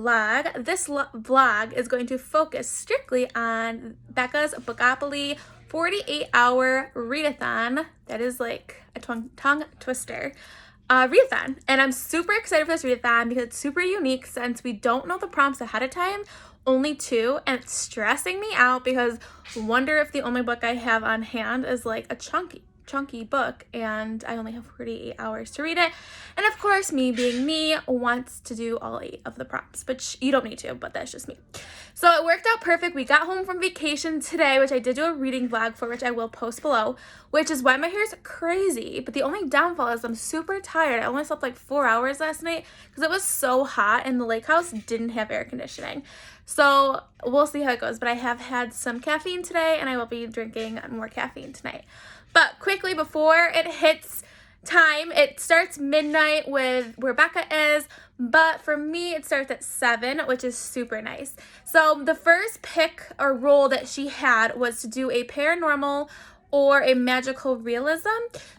vlog. This vlog is going to focus strictly on Becca's Bookopoly 48-hour read-a-thon. That is like a tongue twister. Read-a-thon. And I'm super excited for this read-a-thon because it's super unique since we don't know the prompts ahead of time, only 2, and it's stressing me out because I wonder if the only book I have on hand is like a chunky book and I only have 48 hours to read it. And of course, me being me wants to do all 8 of the prompts, but you don't need to, but that's just me. So it worked out perfect. We got home from vacation today, which I did do a reading vlog for, which I will post below, which is why my hair is crazy. But the only downfall is I'm super tired. I only slept like 4 hours last night because it was so hot and the lake house didn't have air conditioning. So we'll see how it goes, but I have had some caffeine today and I will be drinking more caffeine tonight. But quickly before it hits time, it starts midnight with where Becca is, but for me it starts at 7, which is super nice. So the first pick or role that she had was to do a paranormal or a magical realism.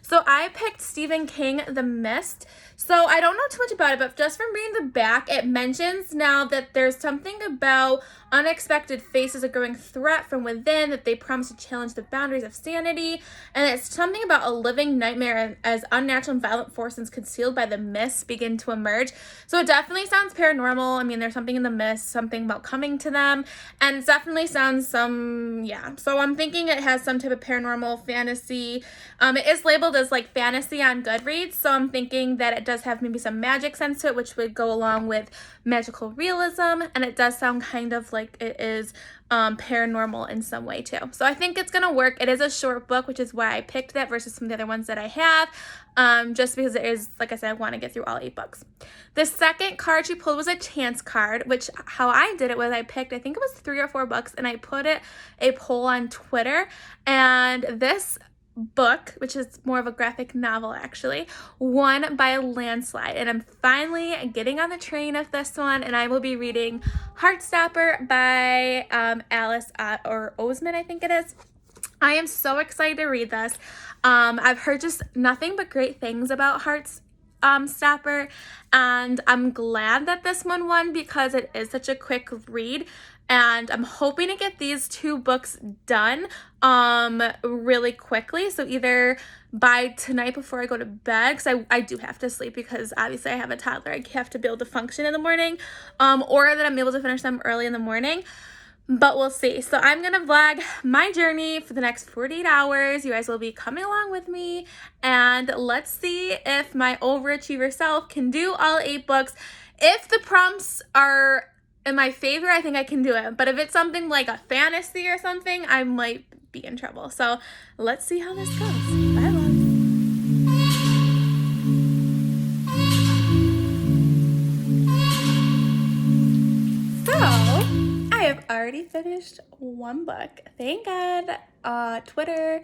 So I picked Stephen King, The Mist. So I don't know too much about it, but just from reading the back, it mentions now that there's something about unexpected faces, a growing threat from within, that they promise to challenge the boundaries of sanity, and it's something about a living nightmare as unnatural and violent forces concealed by the mist begin to emerge. So it definitely sounds paranormal. I mean, there's something in the mist, something about coming to them, and it definitely sounds so I'm thinking it has some type of paranormal fantasy. It is labeled as like fantasy on Goodreads, so I'm thinking that it does have maybe some magic sense to it, which would go along with magical realism, and it does sound kind of like it is paranormal in some way too. So I think it's gonna work. It is a short book, which is why I picked that versus some of the other ones that I have, just because it is, like I said, I want to get through all 8 books. The second card she pulled was a chance card, which how I did it was I picked, I think it was 3 or 4 books, and I put a poll on Twitter, and this book, which is more of a graphic novel actually, won by a landslide, and I'm finally getting on the train of this one, and I will be reading Heartstopper by Alice or Oseman, I think it is. I am so excited to read this. I've heard just nothing but great things about Heartstopper, and I'm glad that this one won because it is such a quick read. And I'm hoping to get these 2 books done really quickly. So either by tonight before I go to bed, because I do have to sleep because obviously I have a toddler. I have to be able to function in the morning, or that I'm able to finish them early in the morning. But we'll see. So I'm going to vlog my journey for the next 48 hours. You guys will be coming along with me. And let's see if my overachiever self can do all 8 books. If the prompts are in my favor, I think I can do it. But if it's something like a fantasy or something, I might be in trouble. So let's see how this goes. Bye, love. So I have already finished 1 book. Thank God. Twitter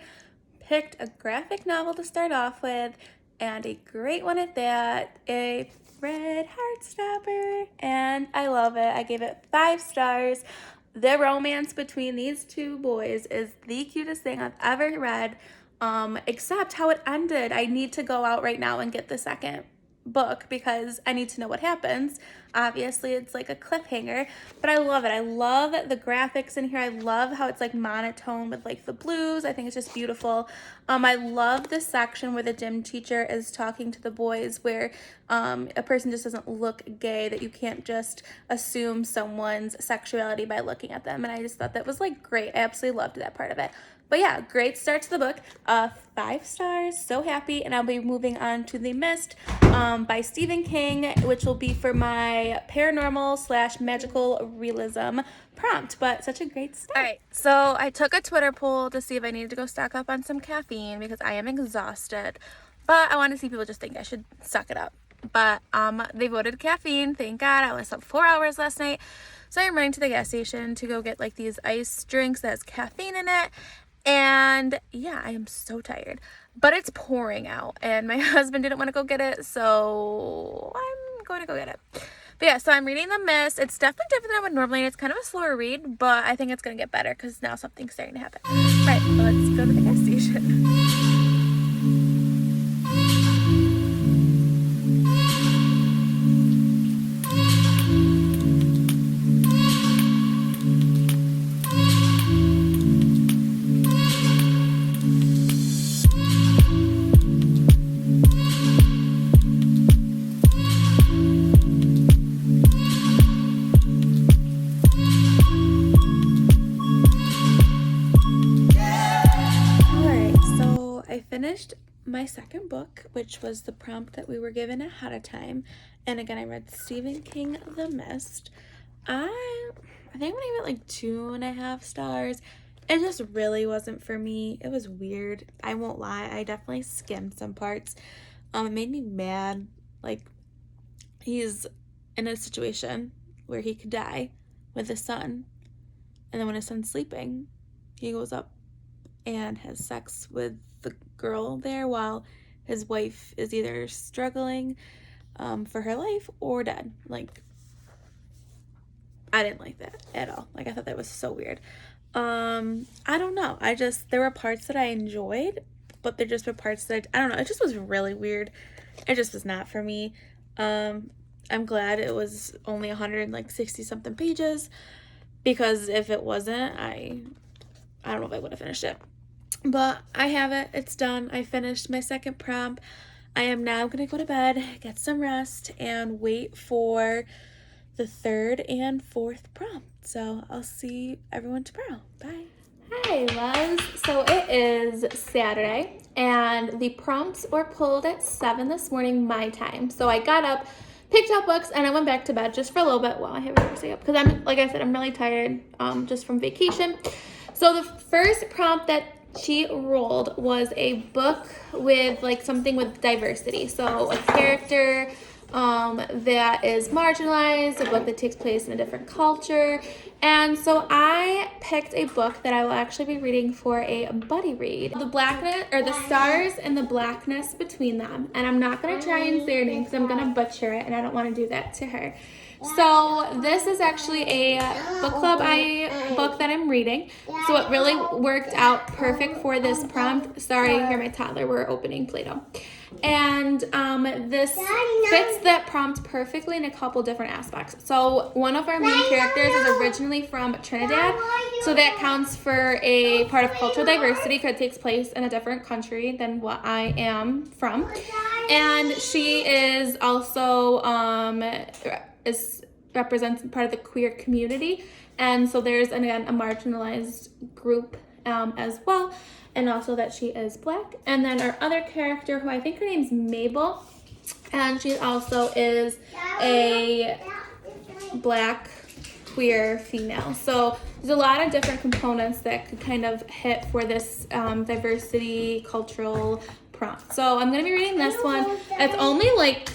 picked a graphic novel to start off with, and a great one at that. A red Heartstopper, and I love it. I gave it 5 stars. The romance between these 2 boys is the cutest thing I've ever read, except how it ended. I need to go out right now and get the second book because I need to know what happens. Obviously it's like a cliffhanger, but I love it. I love the graphics in here. I love how it's like monotone with like the blues. I think it's just beautiful. I love the section where the gym teacher is talking to the boys where a person just doesn't look gay, that you can't just assume someone's sexuality by looking at them, and I just thought that was like great. I absolutely loved that part of it. But yeah, great start to the book. 5 stars, so happy. And I'll be moving on to The Mist by Stephen King, which will be for my paranormal / magical realism prompt. But such a great start. All right, so I took a Twitter poll to see if I needed to go stock up on some caffeine because I am exhausted. But I want to see people just think I should suck it up. But they voted caffeine. Thank God. I only slept 4 hours last night. So I'm running to the gas station to go get like these ice drinks that has caffeine in it. And yeah, I am so tired, but it's pouring out and my husband didn't want to go get it, so I'm going to go get it. But yeah, so I'm reading The Mist. It's definitely different than I would normally, and it's kind of a slower read, but I think it's going to get better because now something's starting to happen. Right, let's go to the gas station. my second book, which was the prompt that we were given ahead of time. And again, I read Stephen King, The Mist. I think I'm gonna give it like 2.5 stars. It just really wasn't for me. It was weird. I won't lie. I definitely skimmed some parts. It made me mad. Like, he's in a situation where he could die with his son. And then when his son's sleeping, he goes up and has sex with the girl there while his wife is either struggling for her life or dead. Like, I didn't like that at all. Like, I thought that was so weird. I don't know. There were parts that I enjoyed, but there just were parts that I don't know. It just was really weird. It just was not for me. I'm glad it was only 160 something pages, because if it wasn't, I don't know if I would have finished it. But I have it. It's done. I finished my second prompt. I am now going to go to bed, get some rest, and wait for the third and fourth prompt. So I'll see everyone tomorrow. Bye. Hi, loves. So it is Saturday, and the prompts were pulled at 7 this morning, my time. So I got up, picked up books, and I went back to bed just for a little bit while I have to stay up, because like I said, I'm really tired just from vacation. So the first prompt that she rolled was a book with like something with diversity. So a character that is marginalized, a book that takes place in a different culture. And so I picked a book that I will actually be reading for a buddy read. The blackness, or the stars and the blackness between them. And I'm not going to try and say her name because I'm going to butcher it, and I don't want to do that to her. So this is actually a book club book that I'm reading. So it really worked out perfect for this prompt. Sorry, hear my toddler. We're opening Play-Doh. And this fits that prompt perfectly in a couple different aspects. So one of our main characters is originally from Trinidad. So that counts for a part of cultural diversity because it takes place in a different country than what I am from. And she is also represents part of the queer community, and so there's again a marginalized group as well, and also that she is black. And then our other character, who I think her name's Mabel, and she also is a black queer female. So there's a lot of different components that could kind of hit for this diversity cultural prompt. So I'm gonna be reading this one. It's only like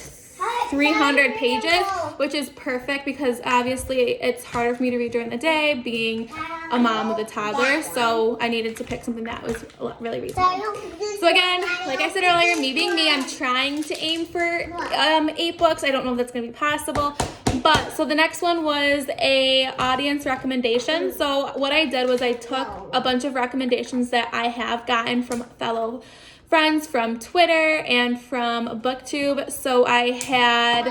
300 pages, which is perfect because obviously it's harder for me to read during the day being a mom with a toddler, so I needed to pick something that was really reasonable. So again, like I said earlier, me being me, I'm trying to aim for 8 books. I don't know if that's going to be possible, but so the next one was a audience recommendation. So what I did was I took a bunch of recommendations that I have gotten from fellow friends from Twitter and from BookTube. So I had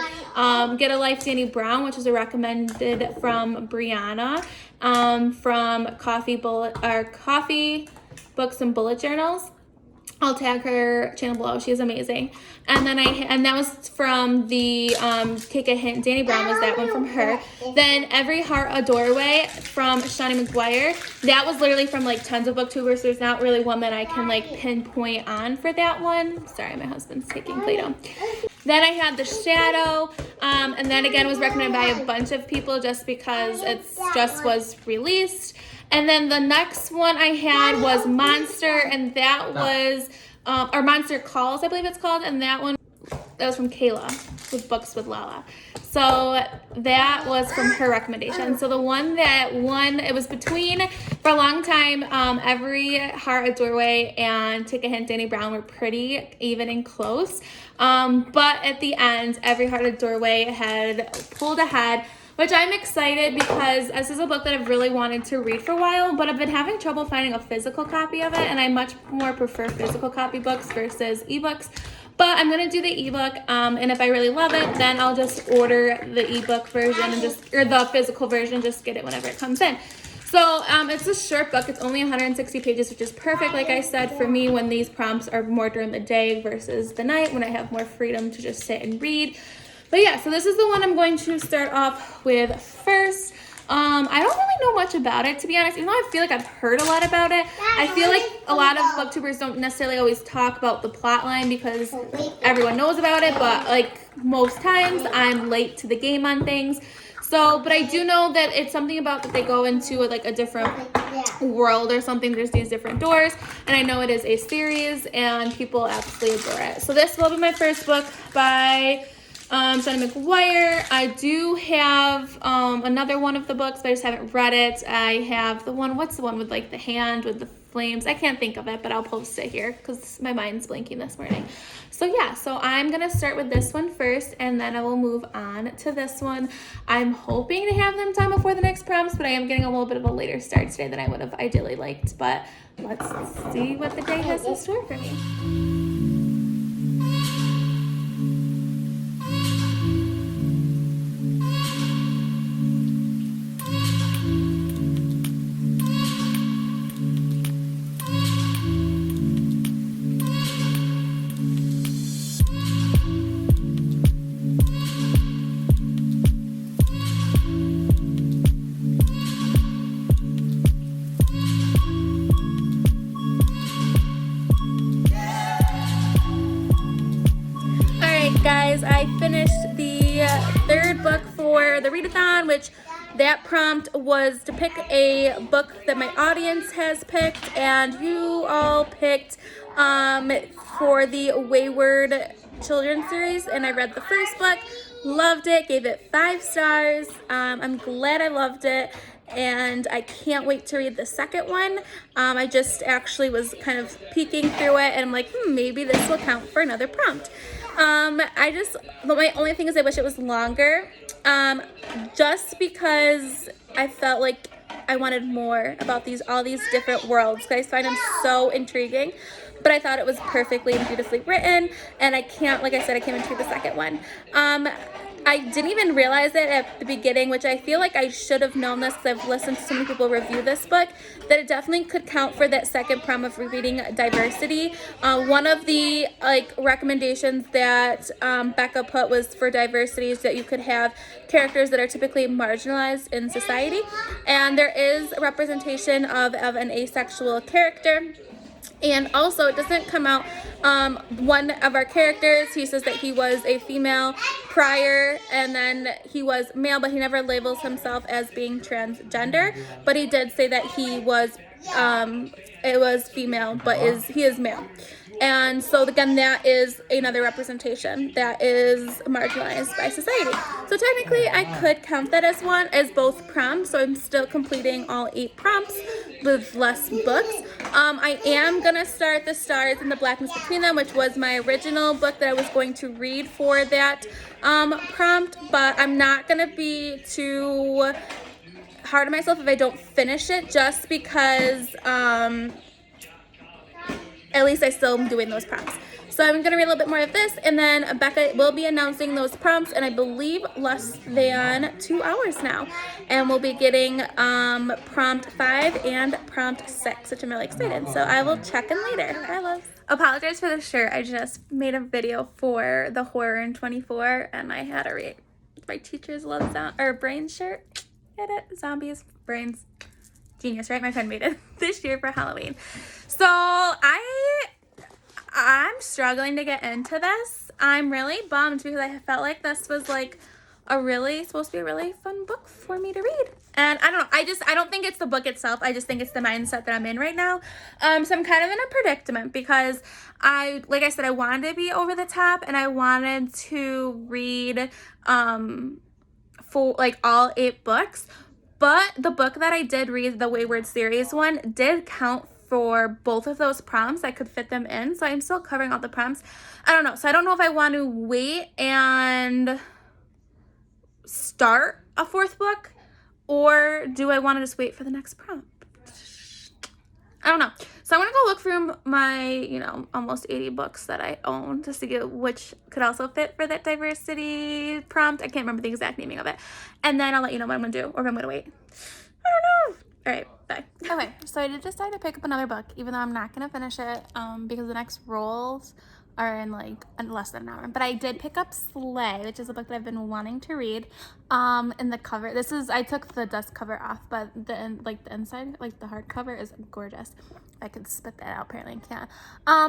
Get a Life Danny Brown, which is a recommended from Brianna, from Coffee Books and Bullet Journals. I'll tag her channel below. She's amazing. And then that was from the Take a Hint. Danny Brown was that one from her. Then Every Heart a Doorway from Shawnee McGuire. That was literally from like tons of booktubers. So there's not really one that I can like pinpoint on for that one. Sorry, my husband's taking Play-Doh. Then I had The Shadow, and then again was recommended by a bunch of people just because it's just was released. And then the next one I had was Monster, and that was, or Monster Calls, I believe it's called, and that was from Kayla with Books with Lala. So that was from her recommendation. So the one that won, it was between, for a long time, Every Heart a Doorway and Take a Hint Danny Brown were pretty even and close. But at the end, Every Heart a Doorway had pulled ahead, which I'm excited because this is a book that I've really wanted to read for a while, but I've been having trouble finding a physical copy of it, and I much more prefer physical copy books versus ebooks. But I'm gonna do the ebook, and if I really love it, then I'll just order the ebook version or the physical version, just get it whenever it comes in. So it's a short book. It's only 160 pages, which is perfect, like I said, for me when these prompts are more during the day versus the night when I have more freedom to just sit and read. But yeah, so this is the one I'm going to start off with first. I don't really know much about it, to be honest, even though I feel like I've heard a lot about it. I feel like a lot of booktubers don't necessarily always talk about the plot line because everyone knows about it, but like most times I'm late to the game on things. So, but I do know that it's something about that they go into like a different world or something. There's these different doors, and I know it is a series, and people absolutely adore it. So this will be my first book by Johnny McGuire. I do have another one of the books, but I just haven't read it. I have the one, what's the one with like the hand with the flames? I can't think of it, but I'll post it here because my mind's blanking this morning. So yeah, so I'm gonna start with this one first, and then I will move on to this one. I'm hoping to have them done before the next prompts, but I am getting a little bit of a later start today than I would have ideally liked. But let's see what the day has in store for me. Guys, I finished the third book for the read-a-thon, which that prompt was to pick a book that my audience has picked, and you all picked for the Wayward Children's series, and I read the first book, loved it, gave it 5 stars. I'm glad I loved it, and I can't wait to read the second one. I just actually was kind of peeking through it, and I'm like, maybe this will count for another prompt. My only thing is I wish it was longer, just because I felt like I wanted more about all these different worlds, because I find them so intriguing. But I thought it was perfectly and beautifully written, and like I said, I can't wait to read the second one. I didn't even realize it at the beginning, which I feel like I should have known this because I've listened to so many people review this book, that it definitely could count for that second prompt of reading diversity. One of the recommendations that Becca put was for diversity is that you could have characters that are typically marginalized in society, and there is a representation of an asexual character. And also, it doesn't come out, one of our characters, he says that he was a female prior, and then he was male, but he never labels himself as being transgender. But he did say that he was, it was female, but he is male. And so again, that is another representation that is marginalized by society. So technically I could count that as both prompts. So I'm still completing all 8 prompts with less books. I am gonna start The Stars and the Blackness Between Them, which was my original book that I was going to read for that prompt, but I'm not gonna be too hard on myself if I don't finish it, just because at least I still am doing those prompts. So I'm going to read a little bit more of this, and then Becca will be announcing those prompts in, I believe, less than 2 hours now. And we'll be getting prompt 5 and prompt 6, which I'm really excited. So I will check in later. Bye, loves. Apologize for the shirt. I just made a video for the Horror in 24, and I had to read my teacher's love brains shirt. Get it? Zombies, brains. Genius, right? My friend made it this year for Halloween. So I'm struggling to get into this. I'm really bummed because I felt like this was like supposed to be a really fun book for me to read. And I don't know, I don't think it's the book itself. I just think it's the mindset that I'm in right now. So I'm kind of in a predicament because like I said, I wanted to be over the top, and I wanted to read for like all 8 books. But the book that I did read, the Wayward series one, did count for both of those prompts. I could fit them in, so I'm still covering all the prompts. I don't know. So I don't know if I want to wait and start a 4th book, or do I want to just wait for the next prompt? I don't know. So I'm going to go look through my, almost 80 books that I own to see which could also fit for that diversity prompt. I can't remember the exact naming of it. And then I'll let you know what I'm going to do, or if I'm going to wait. I don't know. All right, bye. Okay, so I did decide to pick up another book, even though I'm not going to finish it because the next rolls are in like less than an hour. But I did pick up Slay, which is a book that I've been wanting to read. And the cover, I took the dust cover off, but the inside, like the hardcover is gorgeous. I could spit that out, apparently I can't.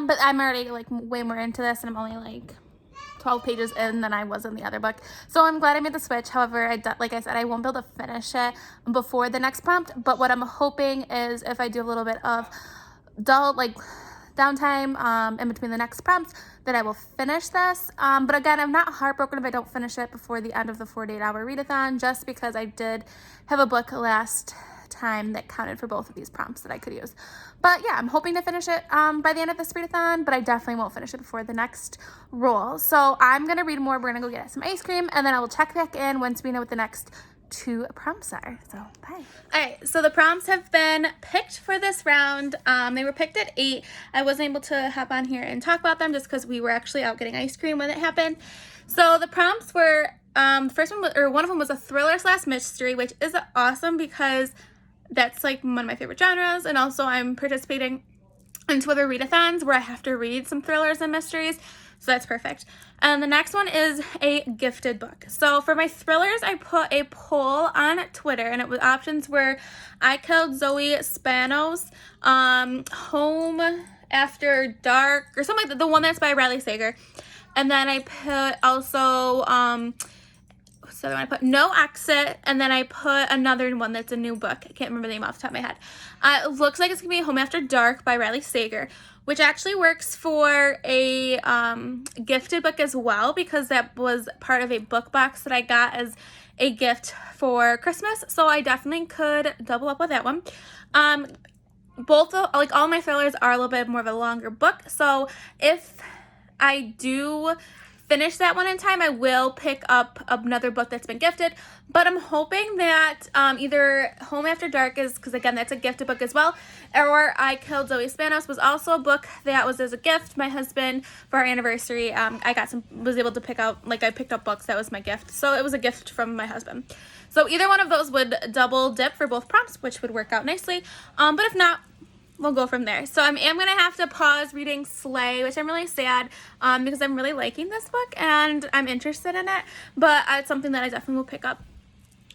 But I'm already like way more into this, and I'm only like 12 pages in than I was in the other book. So I'm glad I made the switch. However, like I said, I won't be able to finish it before the next prompt. But what I'm hoping is if I do a little bit of downtime in between the next prompts, that I will finish this. But again, I'm not heartbroken if I don't finish it before the end of the 48-hour read-a-thon, just because I did have a book last time that counted for both of these prompts that I could use. But yeah, I'm hoping to finish it by the end of this read-a-thon, but I definitely won't finish it before the next roll. So I'm going to read more. We're going to go get some ice cream, and then I will check back in once we know what the next 2 prompts are. So bye. All right, so the prompts have been picked for this round. They were picked at 8. I wasn't able to hop on here and talk about them just because we were actually out getting ice cream when it happened. So the prompts were, first one was, or one of them was a thriller/mystery, which is awesome because that's like one of my favorite genres, and also I'm participating in 2 other read-a-thons where I have to read some thrillers and mysteries, so that's perfect. And the next one is a gifted book. So for my thrillers, I put a poll on Twitter, and options were I Killed Zoe Spanos, Home After Dark, or something like that, the one that's by Riley Sager. And then I put also so then I put No Exit, and then I put another one that's a new book. I can't remember the name off the top of my head. It looks like it's going to be Home After Dark by Riley Sager, which actually works for a gifted book as well, because that was part of a book box that I got as a gift for Christmas. So I definitely could double up with that one. All my thrillers are a little bit more of a longer book. So if I do finish that one in time, I will pick up another book that's been gifted, but I'm hoping that either Home After Dark is, because again, that's a gifted book as well, or I Killed Zoe Spanos was also a book that was as a gift. My husband, for our anniversary, was able to pick out, I picked up books, that was my gift, so it was a gift from my husband. So either one of those would double dip for both prompts, which would work out nicely, but if not, we'll go from there. So I am going to have to pause reading Slay, which I'm really sad because I'm really liking this book and I'm interested in it. But it's something that I definitely will pick up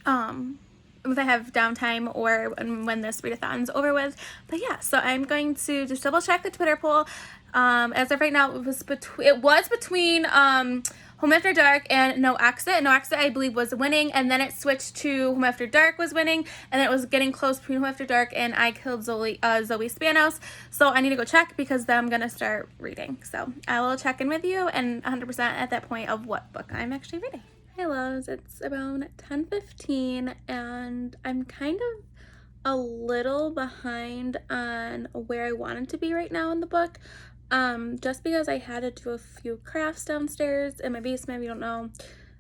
if I have downtime or when this read-a-thon's over with. But yeah, so I'm going to just double check the Twitter poll. As of right now, it was between Home After Dark and No Exit. No Exit, I believe, was winning, and then it switched to Home After Dark was winning, and then it was getting close between Home After Dark and I Killed Zoe Spanos. So I need to go check because then I'm going to start reading. So I will check in with you and 100% at that point of what book I'm actually reading. Hey loves, it's around 10:15 and I'm kind of a little behind on where I wanted to be right now in the book. Just because I had to do a few crafts downstairs in my basement. If you don't know,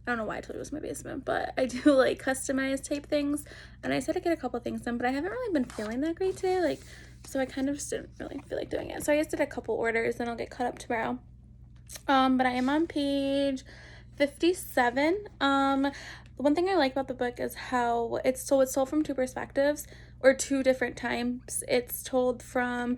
I don't know why I told you it was my basement, but I do customized type things, and I said I get a couple things done, but I haven't really been feeling that great today, so I kind of just didn't really feel like doing it. So I just did a couple orders, and I'll get caught up tomorrow. But I am on page 57. The one thing I like about the book is how it's told from 2 perspectives, or 2 different times. It's told from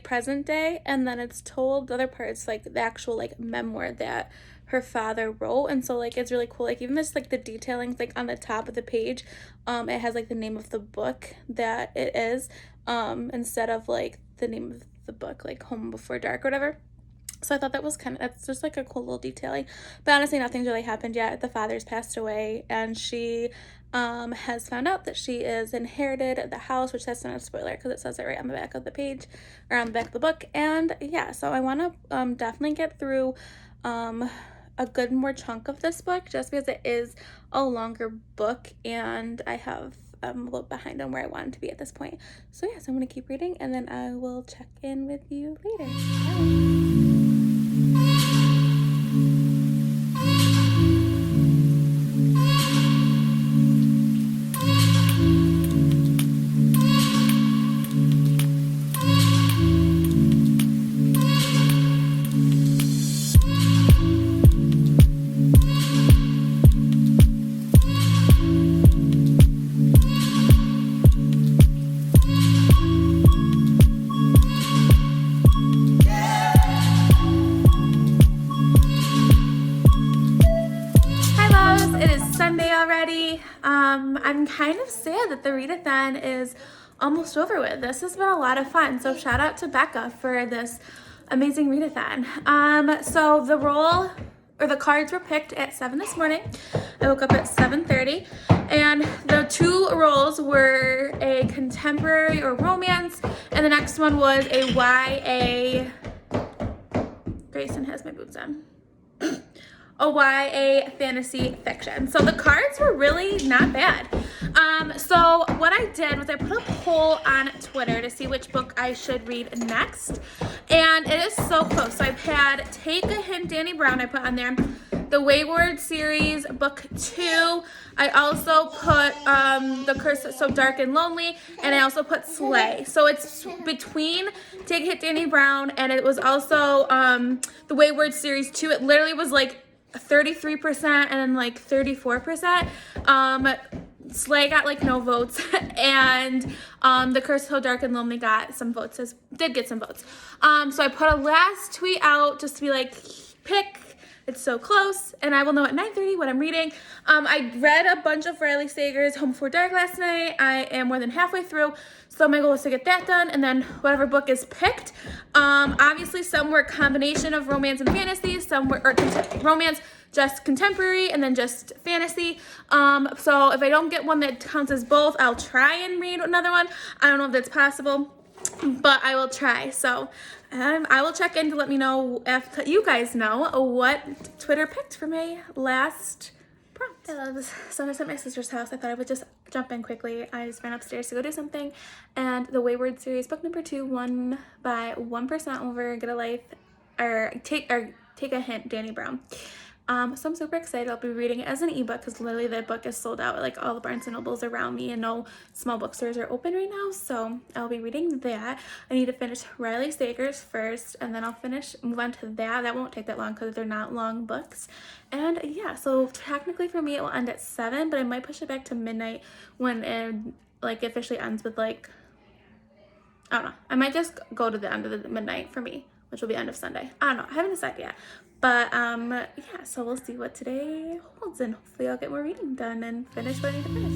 present day, and then it's told the other parts the actual memoir that her father wrote. And so it's really cool, even this the detailing on the top of the page, it has the name of the book that it is, instead of the name of the book Home Before Dark or whatever. So I thought that was that's just a cool little detailing. But honestly, nothing's really happened yet. The father's passed away, and she has found out that she is inherited the house, which that's not a spoiler because it says it right on the back of the page, or on the back of the book. And yeah, so I want to definitely get through a good more chunk of this book, just because it is a longer book, and I have a little behind on where I wanted to be at this point. So yeah, so I'm going to keep reading, and then I will check in with you later. Bye. already. I'm kind of sad that the read-a-thon is almost over with. This has been a lot of fun. So shout out to Becca for this amazing read-a-thon. So the cards were picked at 7 this morning. I woke up at 7:30, and the two roles were a contemporary or romance, and the next one was a YA. Grayson has my boots on. A YA fantasy fiction. So the cards were really not bad. So what I did was I put a poll on Twitter to see which book I should read next, and it is so close. So I've had Take a Hint, Danny Brown, I put on there, the Wayward series, book 2. I also put The Curse That's So Dark and Lonely, and I also put Slay. So it's between Take a Hint, Danny Brown, and it was also the Wayward series 2. It literally was like 33% and then like 34%. Slay got like no votes, and The Curse So Dark and Lonely got some votes, did get some votes. So I put a last tweet out just to be like, pick. It's so close, and I will know at 9:30 what I'm reading. I read a bunch of Riley Sager's Home Before Dark last night. I am more than halfway through, so my goal is to get that done, and then whatever book is picked. Obviously, some were a combination of romance and fantasy, some were romance, just contemporary, and then just fantasy. So if I don't get one that counts as both, I'll try and read another one. I don't know if that's possible, but I will try. So I will check in to let me know, if you guys know what Twitter picked for my last prompt. I love this. So I was at my sister's house. I thought I would just jump in quickly. I just ran upstairs to go do something, and the Wayward series, book number 2, won by 1% over Get a Life, or Take a Hint, Danny Brown. So I'm super excited. I'll be reading it as an ebook because literally the book is sold out at like all the Barnes & Nobles around me, and no small bookstores are open right now. So I'll be reading that. I need to finish Riley Sager's first, and then I'll move on to that. That won't take that long because they're not long books. And yeah, so technically for me it will end at 7, but I might push it back to midnight when it like officially ends with like, I don't know. I might just go to the end of the midnight for me, which will be end of Sunday. I don't know. I haven't decided yet. But yeah, so we'll see what today holds, and hopefully I'll get more reading done and finish what I need to finish.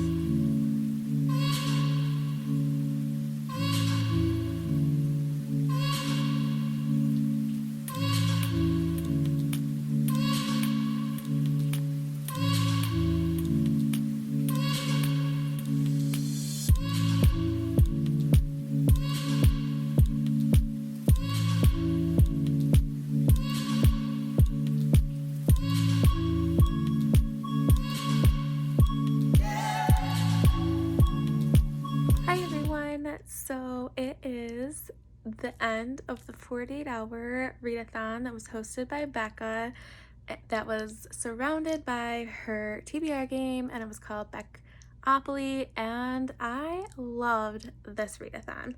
So it is the end of the 48-hour read-a-thon that was hosted by Becca, that was surrounded by her TBR game, and it was called Bookoplathon, and I loved this read-a-thon.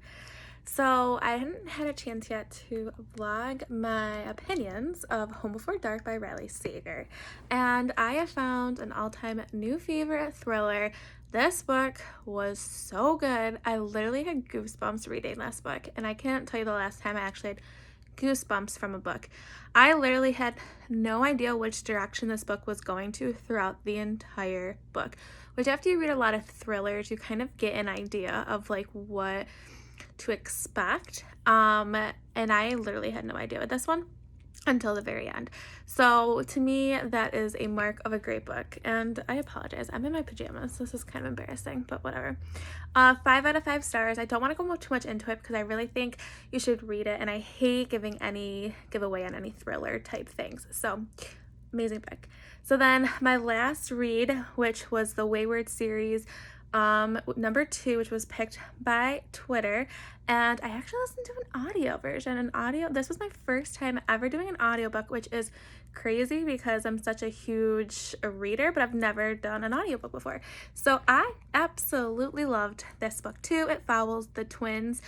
So I hadn't had a chance yet to vlog my opinions of Home Before Dark by Riley Sager, and I have found an all-time new favorite thriller. This book was so good. I literally had goosebumps reading this book, and I can't tell you the last time I actually had goosebumps from a book. I literally had no idea which direction this book was going to throughout the entire book, which after you read a lot of thrillers, you kind of get an idea of like what to expect. And I literally had no idea with this one until the very end. So to me, that is a mark of a great book, and I apologize, I'm in my pajamas. This is kind of embarrassing, but whatever. 5 out of 5 stars. I don't want to go too much into it because I really think you should read it, and I hate giving any giveaway on any thriller type things. So amazing book. So then my last read, which was the Wayward series, number 2, which was picked by Twitter, and I actually listened to an audio version. This was my first time ever doing an audiobook, which is crazy because I'm such a huge reader, but I've never done an audiobook before. So I absolutely loved this book too. It follows the twins,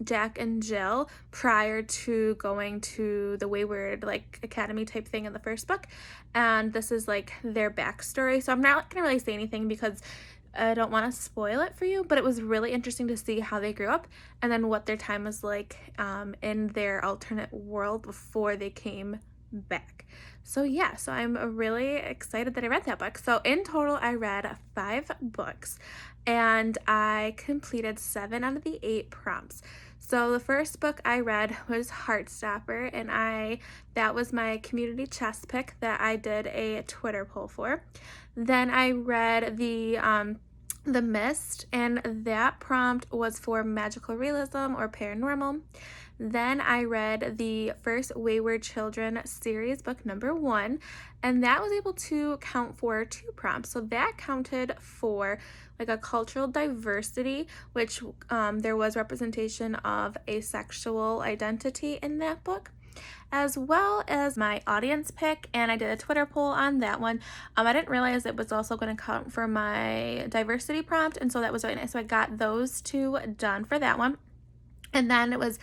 Jack and Jill, prior to going to the Wayward like academy type thing in the first book, and this is like their backstory. So I'm not gonna really say anything because I don't want to spoil it for you, but it was really interesting to see how they grew up and then what their time was like in their alternate world before they came back. So yeah, so I'm really excited that I read that book. So in total, I read 5 books and I completed 7 out of the 8 prompts. So the first book I read was Heartstopper, and that was my community chess pick that I did a Twitter poll for. Then I read The Mist, and that prompt was for magical realism or paranormal. Then I read the first Wayward Children series, book number 1, and that was able to count for 2 prompts. So that counted for like a cultural diversity, which there was representation of asexual identity in that book, as well as my audience pick, and I did a Twitter poll on that one. I didn't realize it was also going to count for my diversity prompt, and so that was really nice. So I got those 2 done for that one. And then it was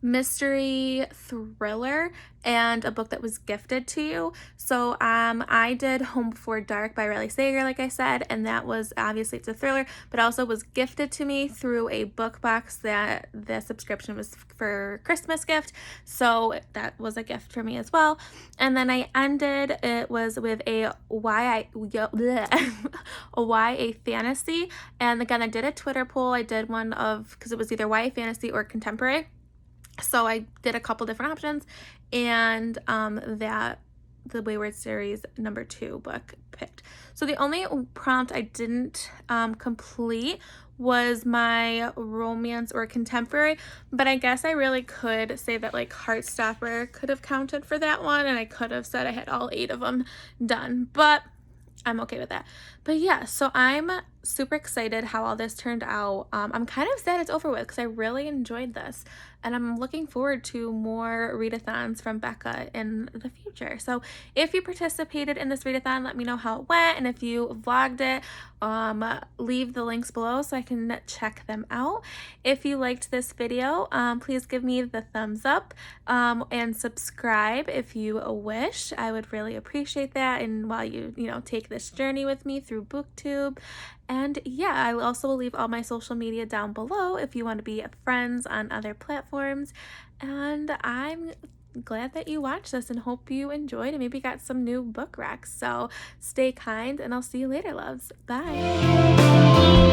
mystery thriller and a book that was gifted to you. So I did Home Before Dark by Riley Sager, like I said, and that was obviously, it's a thriller, but also was gifted to me through a book box that the subscription was for Christmas gift. So that was a gift for me as well. And then I ended it was with a YA fantasy. And again, I did a Twitter poll. I did one because it was either YA fantasy or contemporary. So I did a couple different options, and the Wayward series number 2 book picked. So the only prompt I didn't complete was my romance or contemporary, but I guess I really could say that like Heartstopper could have counted for that one, and I could have said I had all 8 of them done, but I'm okay with that. But yeah, so I'm super excited how all this turned out. I'm kind of sad it's over with because I really enjoyed this, and I'm looking forward to more readathons from Becca in the future. So if you participated in this readathon, let me know how it went, and if you vlogged it, leave the links below so I can check them out. If you liked this video, please give me the thumbs up and subscribe if you wish. I would really appreciate that, and while you take this journey with me through BookTube. And yeah, I will also leave all my social media down below if you want to be friends on other platforms. And I'm glad that you watched this and hope you enjoyed and maybe got some new book recs. So stay kind, and I'll see you later, loves. Bye.